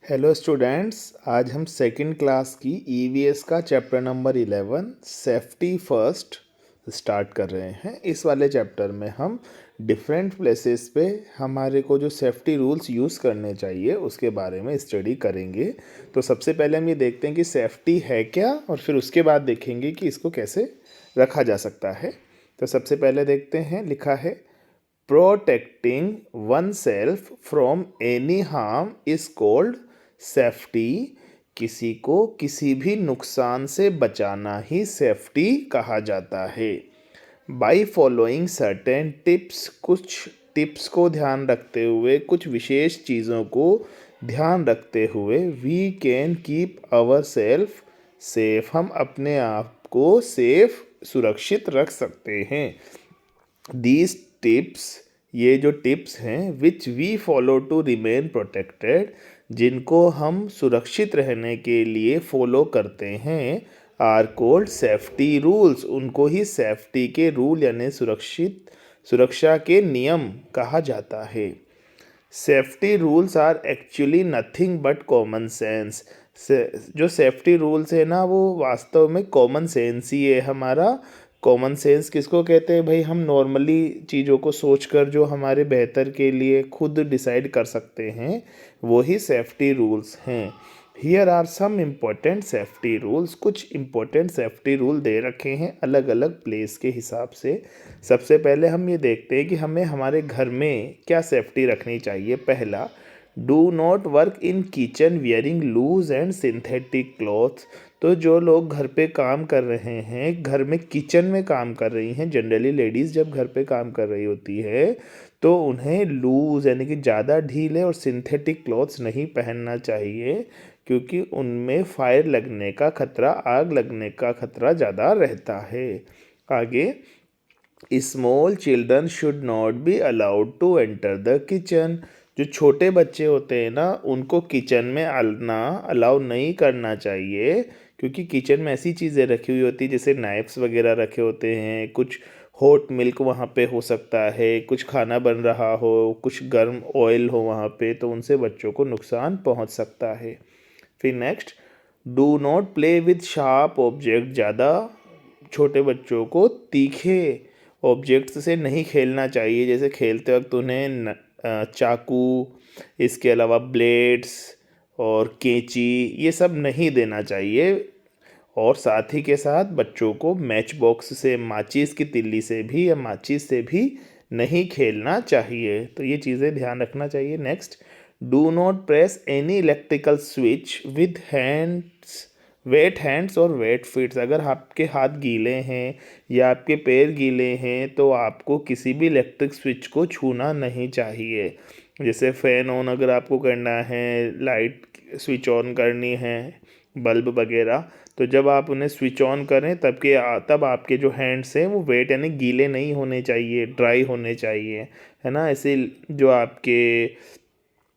Hello students, आज हम second class की ईवीएस का chapter number 11 safety first start कर रहे हैं। इस वाले चैप्टर में हम डिफरेंट प्लेसेस पे हमारे को जो सेफ्टी रूल्स यूज़ करने चाहिए उसके बारे में स्टडी करेंगे। तो सबसे पहले हम ये देखते हैं कि सेफ्टी है क्या, और फिर उसके बाद देखेंगे कि इसको कैसे रखा जा सकता है। तो सबसे पहले देखते हैं, लिखा है protecting one self from any harm is called safety. किसी को किसी भी नुकसान से बचाना ही सेफ्टी कहा जाता है। बाई फॉलोइंग सर्टेन टिप्स, कुछ टिप्स को ध्यान रखते हुए, कुछ विशेष चीज़ों को ध्यान रखते हुए, we can keep our self safe, हम अपने आप को सेफ सुरक्षित रख सकते हैं। दीज टिप्स, ये जो टिप्स हैं, which we follow to remain protected, जिनको हम सुरक्षित रहने के लिए फॉलो करते हैं, आर कोल्ड सेफ्टी रूल्स, उनको ही सेफ्टी के रूल यानी सुरक्षा के नियम कहा जाता है। Safety rules are actually nothing but common sense. जो सेफ्टी रूल्स है ना, वो वास्तव में कॉमन सेंस ही है हमारा। कॉमन सेंस किसको कहते हैं भाई? हम नॉर्मली चीज़ों को सोचकर जो हमारे बेहतर के लिए खुद डिसाइड कर सकते हैं, वो ही सेफ्टी रूल्स हैं। Here are some important safety rules, कुछ इम्पोर्टेंट सेफ्टी रूल दे रखे हैं अलग अलग प्लेस के हिसाब से। सबसे पहले हम ये देखते हैं कि हमें हमारे घर में क्या सेफ्टी रखनी चाहिए। पहला, do not work in kitchen wearing loose and synthetic clothes. तो जो लोग घर पे काम कर रहे हैं, घर में किचन में काम कर रही हैं, जनरली लेडीज़ जब घर पे काम कर रही होती है तो उन्हें लूज यानी कि ज़्यादा ढीले और सिंथेटिक क्लॉथ्स नहीं पहनना चाहिए, क्योंकि उनमें फायर लगने का खतरा, आग लगने का खतरा ज़्यादा रहता है। आगे, small children should not be allowed to enter the kitchen. जो छोटे बच्चे होते हैं ना, उनको किचन में आना अलाउ नहीं करना चाहिए, क्योंकि किचन में ऐसी चीज़ें रखी हुई होती है जैसे नाइफ्स वगैरह रखे होते हैं, कुछ हॉट मिल्क वहाँ पे हो सकता है, कुछ खाना बन रहा हो, कुछ गर्म ऑयल हो वहाँ पे, तो उनसे बच्चों को नुकसान पहुँच सकता है। फिर next, do not play with sharp object. ज़्यादा छोटे बच्चों को तीखे ऑब्जेक्ट्स से नहीं खेलना चाहिए, जैसे खेलते वक्त उन्हें चाकू, इसके अलावा ब्लेड्स और कैंची, ये सब नहीं देना चाहिए। और साथ ही के साथ बच्चों को मैच बॉक्स से, माचिस की तिल्ली से भी या माचिस से भी नहीं खेलना चाहिए। तो ये चीज़ें ध्यान रखना चाहिए। Next, do not press any electrical switch with hands, wet hands और वेट फीट्स। अगर आपके हाथ गीले हैं या आपके पैर गीले हैं तो आपको किसी भी इलेक्ट्रिक स्विच को छूना नहीं चाहिए। जैसे फ़ैन ऑन अगर आपको करना है, लाइट स्विच ऑन करनी है, बल्ब वगैरह, तो जब आप उन्हें स्विच ऑन करें तब आपके जो हैंड्स हैं वो वेट यानी गीले नहीं होने चाहिए, ड्राई होने चाहिए, है ना। ऐसे जो आपके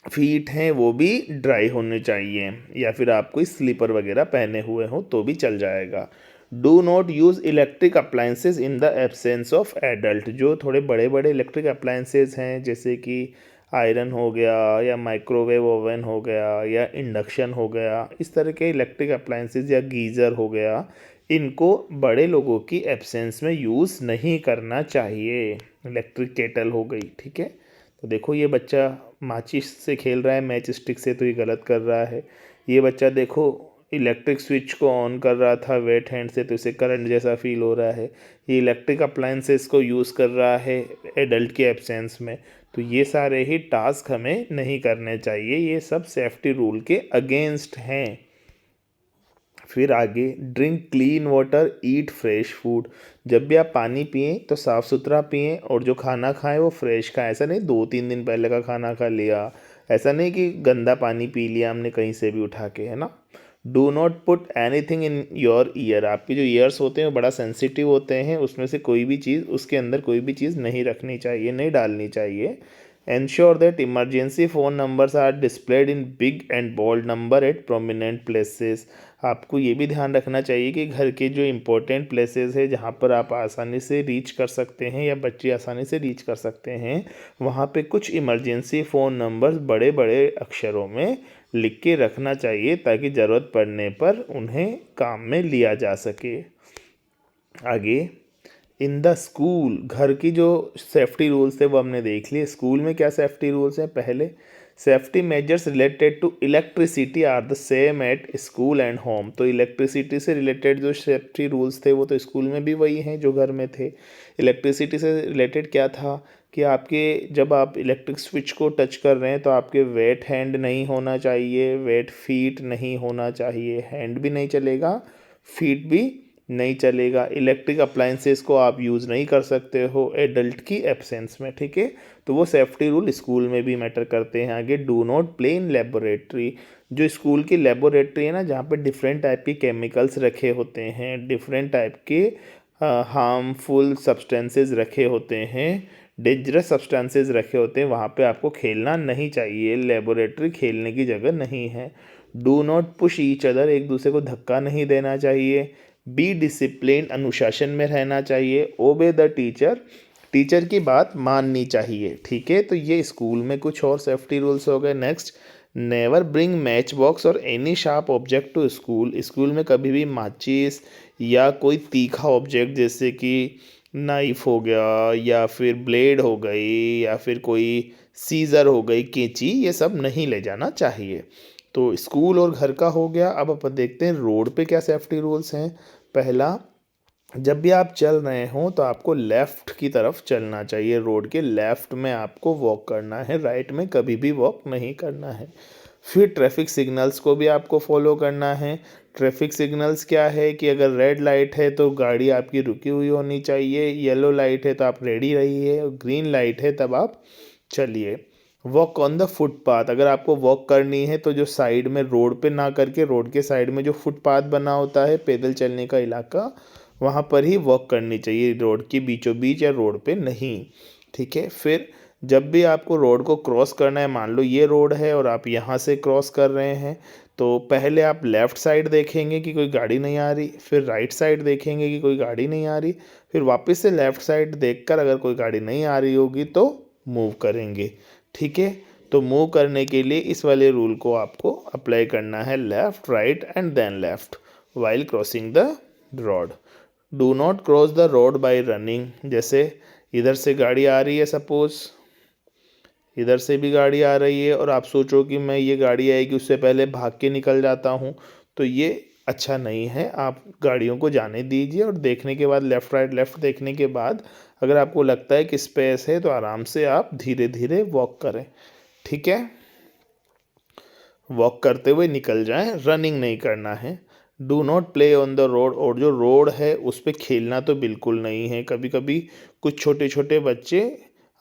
फीट हैं वो भी ड्राई होने चाहिए, या फिर आप कोई स्लीपर वगैरह पहने हुए हो तो भी चल जाएगा। Do not use electric appliances in the absence of adult. जो थोड़े बड़े बड़े इलेक्ट्रिक अप्लाइंसेस हैं, जैसे कि आयरन हो गया या माइक्रोवेव ओवन हो गया या इंडक्शन हो गया, इस तरह के इलेक्ट्रिक अप्लाइंसेस या गीज़र हो गया, इनको बड़े लोगों की एब्सेंस में यूज़ नहीं करना चाहिए। इलेक्ट्रिक केटल हो गई, ठीक है। तो देखो, ये बच्चा माचिस से खेल रहा है, मैच स्टिक से, तो ये गलत कर रहा है। ये बच्चा देखो इलेक्ट्रिक स्विच को ऑन कर रहा था वेट हैंड से, तो इसे करंट जैसा फील हो रहा है। ये इलेक्ट्रिक अप्लाइंसेस को यूज़ कर रहा है एडल्ट के एब्सेंस में। तो ये सारे ही टास्क हमें नहीं करने चाहिए, ये सब सेफ्टी रूल के अगेंस्ट हैं। फिर आगे, ड्रिंक क्लीन वाटर, ईट फ्रेश फूड। जब भी आप पानी पिएं तो साफ़ सुथरा पिएं, और जो खाना खाएं वो फ्रेश खाएं। ऐसा नहीं 2-3 दिन पहले का खाना खा लिया, ऐसा नहीं कि गंदा पानी पी लिया हमने कहीं से भी उठा के, है ना। Do not put anything in your year. आपके जो ईयर्स होते हैं वो बड़ा सेंसिटिव होते हैं, उसमें से कोई भी चीज़, उसके अंदर कोई भी चीज़ नहीं रखनी चाहिए, नहीं डालनी चाहिए। Ensure that emergency phone numbers are displayed in big and bold number at prominent places. आपको ये भी ध्यान रखना चाहिए कि घर के जो इम्पोर्टेंट प्लेसेस है जहाँ पर आप आसानी से रीच कर सकते हैं या बच्चे आसानी से रीच कर सकते हैं, वहाँ पे कुछ इमरजेंसी फ़ोन नंबर्स बड़े बड़े अक्षरों में लिख के रखना चाहिए ताकि ज़रूरत पड़ने पर उन्हें काम में लिया जा सके। आगे, इन द स्कूल, घर की जो सेफ्टी रूल्स थे वो हमने देख लिए। स्कूल में क्या सेफ्टी रूल्स हैं? पहले, safety measures related to electricity are the same at school and home. तो इलेक्ट्रिसिटी से रिलेटेड जो सेफ्टी रूल्स थे वो तो स्कूल में भी वही हैं जो घर में थे। इलेक्ट्रिसिटी से रिलेटेड क्या था कि आपके जब आप इलेक्ट्रिक स्विच को टच कर रहे हैं तो आपके वेट हैंड नहीं होना चाहिए, वेट फीट नहीं होना चाहिए, हैंड भी नहीं चलेगा, फीट भी नहीं चलेगा। इलेक्ट्रिक अप्लाइंसेस को आप यूज़ नहीं कर सकते हो एडल्ट की एब्सेंस में, ठीक है। तो वो सेफ्टी रूल स्कूल में भी मैटर करते हैं। आगे, do not play in laboratory. जो स्कूल की लेबोरेटरी है ना, जहाँ पे डिफरेंट टाइप के केमिकल्स रखे होते हैं, डिफरेंट टाइप के हार्मफुल सब्सटेंसेस रखे होते हैं, डेंजरस सब्सटेंसेस रखे होते हैं, वहाँ पे आपको खेलना नहीं चाहिए। लेबोरेटरी खेलने की जगह नहीं है। Do not push each other, एक दूसरे को धक्का नहीं देना चाहिए। बी डिसिप्लिन, अनुशासन में रहना चाहिए। ओबे द टीचर, टीचर की बात माननी चाहिए, ठीक है। तो ये स्कूल में कुछ और सेफ्टी रूल्स हो गए। Next, never bring match box और any sharp object to school. School में कभी भी माचिस या कोई तीखा ऑब्जेक्ट जैसे कि नाइफ हो गया या फिर ब्लेड हो गई या फिर कोई सीज़र हो गई, कैंची, ये सब नहीं ले जाना चाहिए। तो स्कूल और घर का हो गया। अब अपन देखते हैं रोड पे क्या सेफ्टी रूल्स हैं। पहला, जब भी आप चल रहे हों तो आपको लेफ़्ट की तरफ चलना चाहिए। रोड के लेफ़्ट में आपको वॉक करना है, राइट में कभी भी वॉक नहीं करना है। फिर ट्रैफिक सिग्नल्स को भी आपको फॉलो करना है। ट्रैफिक सिग्नल्स क्या है कि अगर रेड लाइट है तो गाड़ी आपकी रुकी हुई होनी चाहिए, येलो लाइट है तो आप रेडी रहिए, और ग्रीन लाइट है तब आप चलिए। वॉक ऑन द फुटपाथ, अगर आपको वॉक करनी है तो जो साइड में रोड पे ना करके रोड के साइड में जो फुटपाथ बना होता है, पैदल चलने का इलाका, वहाँ पर ही वॉक करनी चाहिए, रोड के बीचों बीच या रोड पे नहीं, ठीक है। फिर जब भी आपको रोड को क्रॉस करना है, मान लो ये रोड है और आप यहाँ से क्रॉस कर रहे हैं, तो पहले आप लेफ़्ट साइड देखेंगे कि कोई गाड़ी नहीं आ रही, फिर राइट साइड देखेंगे कि कोई गाड़ी नहीं आ रही, फिर वापस से लेफ़्ट साइड देखकर अगर कोई गाड़ी नहीं आ रही होगी तो मूव करेंगे, ठीक है। तो मूव करने के लिए इस वाले रूल को आपको अप्लाई करना है, left, right and then left while crossing the road. Do not cross the road by running. जैसे इधर से गाड़ी आ रही है, सपोज़ इधर से भी गाड़ी आ रही है और आप सोचो कि मैं ये गाड़ी आएगी उससे पहले भाग के निकल जाता हूँ, तो ये अच्छा नहीं है। आप गाड़ियों को जाने दीजिए और देखने के बाद लेफ़्ट राइट लेफ़्ट देखने के बाद अगर आपको लगता है कि स्पेस है तो आराम से आप धीरे धीरे वॉक करें, ठीक है। वॉक करते हुए निकल जाएं, रनिंग नहीं करना है। Do not play on the road, और जो रोड है उस पर खेलना तो बिल्कुल नहीं है। कभी कभी कुछ छोटे छोटे बच्चे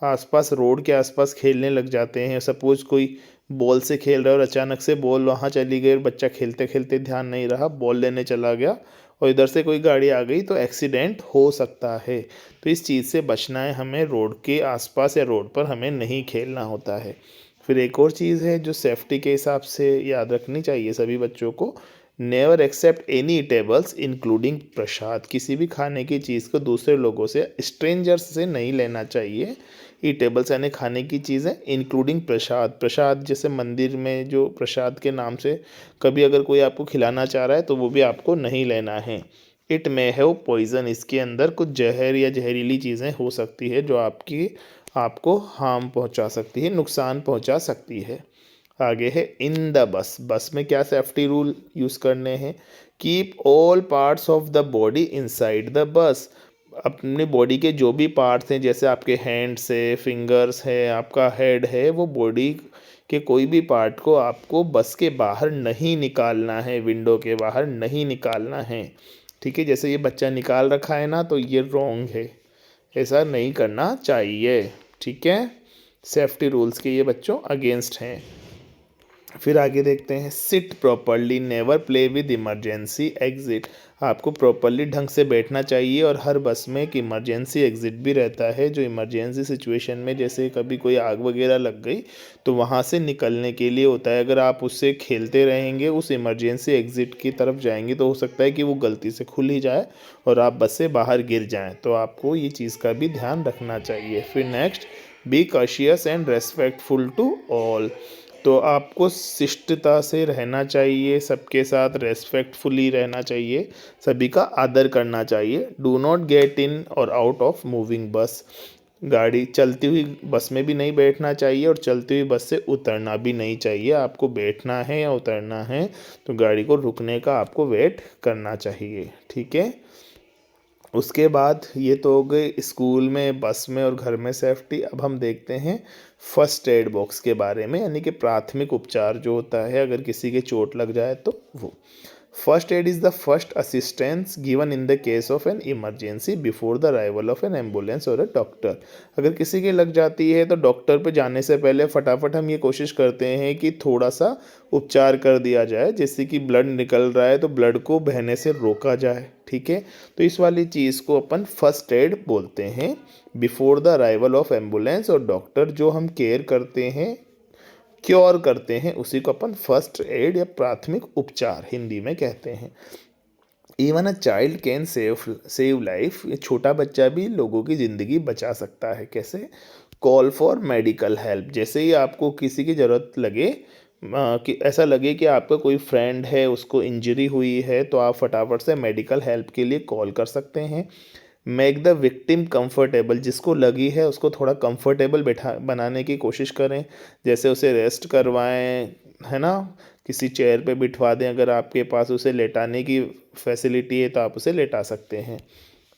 आसपास रोड के आसपास खेलने लग जाते हैं। सपोज़ कोई बॉल से खेल रहा है और अचानक से बॉल वहाँ चली गई और बच्चा खेलते खेलते ध्यान नहीं रहा, बॉल लेने चला गया और इधर से कोई गाड़ी आ गई, तो एक्सीडेंट हो सकता है। तो इस चीज़ से बचना है हमें, रोड के आसपास या रोड पर हमें नहीं खेलना होता है। फिर एक और चीज़ है जो सेफ्टी के हिसाब से याद रखनी चाहिए सभी बच्चों को, never accept any eatables including prasad. किसी भी खाने की चीज़ को दूसरे लोगों से, स्ट्रेंजर्स से नहीं लेना चाहिए। ईटेबल्स यानी खाने की चीज़ें इंक्लूडिंग प्रसाद। प्रसाद जैसे मंदिर में जो प्रसाद के नाम से कभी अगर कोई आपको खिलाना चाह रहा है तो वो भी आपको नहीं लेना है। इट मे हैव पॉइजन, इसके अंदर कुछ जहर या जहरीली चीज़ें हो सकती है जो आपको हार्म पहुंचा सकती है, नुकसान पहुंचा सकती है। आगे है इन द बस। बस में क्या सेफ्टी रूल यूज़ करने हैं? Keep all parts of the body inside the bus. अपनी बॉडी के जो भी पार्ट्स हैं, जैसे आपके हैंड्स है, फिंगर्स है, आपका हेड है, वो बॉडी के कोई भी पार्ट को आपको बस के बाहर नहीं निकालना है, विंडो के बाहर नहीं निकालना है, ठीक है। जैसे ये बच्चा निकाल रखा है ना, तो ये रॉन्ग है, ऐसा नहीं करना चाहिए, ठीक है। सेफ्टी रूल्स के ये बच्चों अगेंस्ट हैं। फिर आगे देखते हैं, seat properly, never play with emergency exit. आपको प्रॉपरली ढंग से बैठना चाहिए और हर बस में एक इमरजेंसी एग्जिट भी रहता है, जो इमरजेंसी सिचुएशन में जैसे कभी कोई आग वगैरह लग गई तो वहाँ से निकलने के लिए होता है। अगर आप उससे खेलते रहेंगे, उस इमरजेंसी एग्जिट की तरफ जाएंगे, तो हो सकता है कि वो गलती से खुल ही जाए और आप बस से बाहर गिर जाएं। तो आपको ये चीज़ का भी ध्यान रखना चाहिए। फिर next, be cautious and respectful to all. तो आपको शिष्टता से रहना चाहिए, सबके साथ रेस्पेक्टफुली रहना चाहिए, सभी का आदर करना चाहिए। डू नॉट गेट इन और आउट ऑफ मूविंग बस। गाड़ी चलती हुई बस में भी नहीं बैठना चाहिए और चलती हुई बस से उतरना भी नहीं चाहिए। आपको बैठना है या उतरना है तो गाड़ी को रुकने का आपको वेट करना चाहिए, ठीक है। उसके बाद ये तो हो गई स्कूल में, बस में और घर में सेफ्टी। अब हम देखते हैं फर्स्ट एड बॉक्स के बारे में, यानी कि प्राथमिक उपचार जो होता है अगर किसी के चोट लग जाए तो वो। First aid is the first assistance given in the case of an emergency before the arrival of N ambulance और अ डॉक्टर। अगर किसी के लग जाती है तो डॉक्टर पे जाने से पहले फटाफट हम ये कोशिश करते हैं कि थोड़ा सा उपचार कर दिया जाए, जैसे कि ब्लड निकल रहा है तो ब्लड को बहने से रोका जाए, ठीक है। तो इस वाली चीज़ को अपन फर्स्ट एड बोलते हैं। Before the arrival of ambulance और डॉक्टर, जो हम केयर करते हैं, क्योर करते हैं, उसी को अपन फर्स्ट एड या प्राथमिक उपचार हिंदी में कहते हैं। Even a child can save life. ये छोटा बच्चा भी लोगों की ज़िंदगी बचा सकता है। कैसे? Call for medical help. जैसे ही आपको किसी की ज़रूरत लगे, कि ऐसा लगे कि आपका कोई फ्रेंड है उसको इंजरी हुई है, तो आप फटाफट से मेडिकल हेल्प के लिए कॉल कर सकते हैं। Make the victim comfortable. जिसको लगी है उसको थोड़ा कंफर्टेबल बैठा बनाने की कोशिश करें, जैसे उसे रेस्ट करवाएं, है ना, किसी चेयर पे बिठवा दें। अगर आपके पास उसे लेटाने की फैसिलिटी है तो आप उसे लेटा सकते हैं।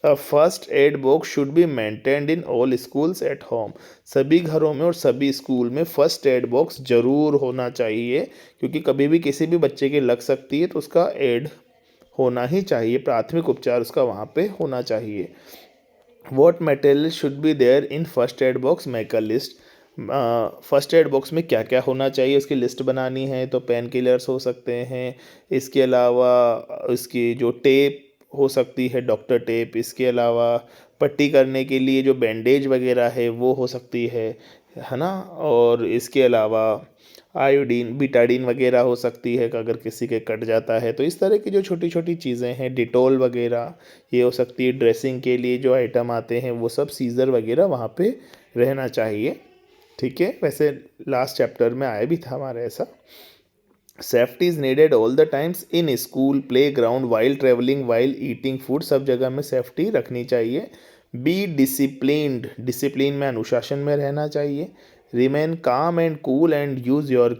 A first aid box should be maintained in all schools at home. सभी घरों में और सभी स्कूल में फर्स्ट एड बॉक्स ज़रूर होना चाहिए, क्योंकि कभी भी किसी भी बच्चे के लग सकती है तो उसका एड होना ही चाहिए, प्राथमिक उपचार उसका वहाँ पे होना चाहिए। What material should be there in first aid box, make a list. First aid box में क्या क्या होना चाहिए उसकी लिस्ट बनानी है। तो पेन किलर्स हो सकते हैं, इसके अलावा इसकी जो टेप हो सकती है, डॉक्टर टेप, इसके अलावा पट्टी करने के लिए जो बैंडेज वगैरह है वो हो सकती है ना। और इसके अलावा आयोडीन, बीटाडीन वगैरह हो सकती है कि अगर किसी के कट जाता है तो। इस तरह की जो छोटी छोटी चीज़ें हैं, डिटॉल वगैरह ये हो सकती है। ड्रेसिंग के लिए जो आइटम आते हैं वो सब, सीज़र वगैरह वहाँ पे रहना चाहिए, ठीक है। वैसे लास्ट चैप्टर में आया भी था हमारे ऐसा। Safety is needed all the times in school, play ground, while travelling, while eating food. सब जगह में सेफ्टी रखनी चाहिए। B disciplined. डिसिप्लिन में, अनुशासन में रहना चाहिए। रिमेन काम and cool and use your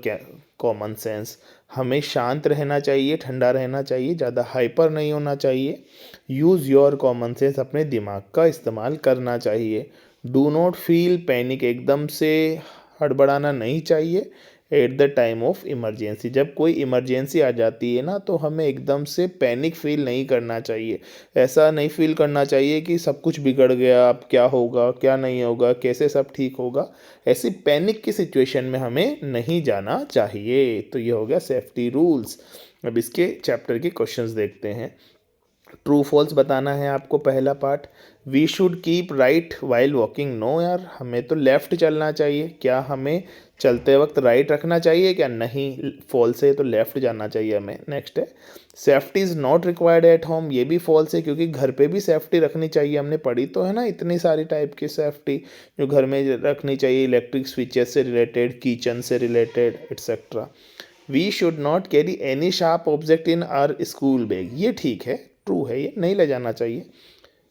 common sense. हमें शांत रहना चाहिए, ठंडा रहना चाहिए, ज़्यादा हाइपर नहीं होना चाहिए। यूज़ योर कॉमन सेंस, अपने दिमाग का इस्तेमाल करना चाहिए। Do not feel panic. एकदम से हड़बड़ाना नहीं चाहिए। At the time of emergency. जब कोई इमरजेंसी आ जाती है ना, तो हमें एकदम से पैनिक फील नहीं करना चाहिए। ऐसा नहीं फील करना चाहिए कि सब कुछ बिगड़ गया, अब क्या होगा क्या नहीं होगा, कैसे सब ठीक होगा। ऐसी पैनिक की सिचुएशन में हमें नहीं जाना चाहिए। तो ये हो गया सेफ्टी रूल्स। अब इसके चैप्टर के क्वेश्चंस देखते हैं। ट्रू फॉल्स बताना है आपको पहला part. We should keep right while walking. No यार, हमें तो लेफ़्ट चलना चाहिए। क्या हमें चलते वक्त राइट रखना चाहिए क्या? नहीं, फॉल्स है, तो लेफ़्ट जाना चाहिए हमें। नेक्स्ट है, safety is not required at home. ये भी फॉल्स है, क्योंकि घर पे भी सेफ्टी रखनी चाहिए। हमने पढ़ी तो है ना इतनी सारी टाइप की सेफ्टी जो घर में रखनी चाहिए, इलेक्ट्रिक स्विचेस से रिलेटेड, किचन से रिलेटेड, etcetera. We should not carry any sharp object in our school bag. ये ठीक है, ट्रू है, ये नहीं ले जाना चाहिए।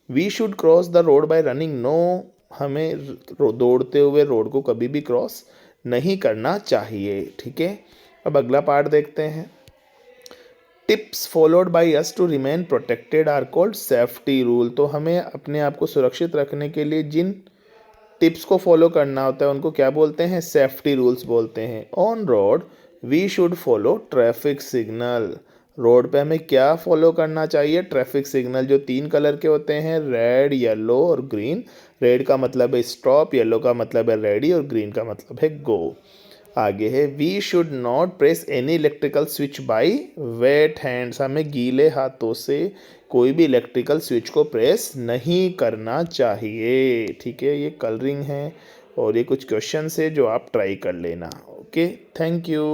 We should cross the road by running. No, हमें दौड़ते हुए रोड को कभी भी क्रॉस नहीं करना चाहिए, ठीक है। अब अगला पार्ट देखते हैं। Tips followed by us to remain protected are called safety rule. तो हमें अपने आप को सुरक्षित रखने के लिए जिन टिप्स को फॉलो करना होता है उनको क्या बोलते हैं? सेफ्टी रूल्स बोलते हैं। On road we should follow traffic signal. Road पे हमें क्या फॉलो करना चाहिए? ट्रैफिक सिग्नल, जो 3 कलर के होते हैं, रेड, येलो और ग्रीन। रेड का मतलब है स्टॉप, येलो का मतलब है रेडी और ग्रीन का मतलब है गो। आगे है we should not press any electrical switch by wet hands, हमें गीले हाथों से कोई भी इलेक्ट्रिकल स्विच को प्रेस नहीं करना चाहिए। ठीक है, ये कलरिंग है और ये कुछ क्वेश्चंस है जो आप ट्राई कर लेना। Okay, thank you.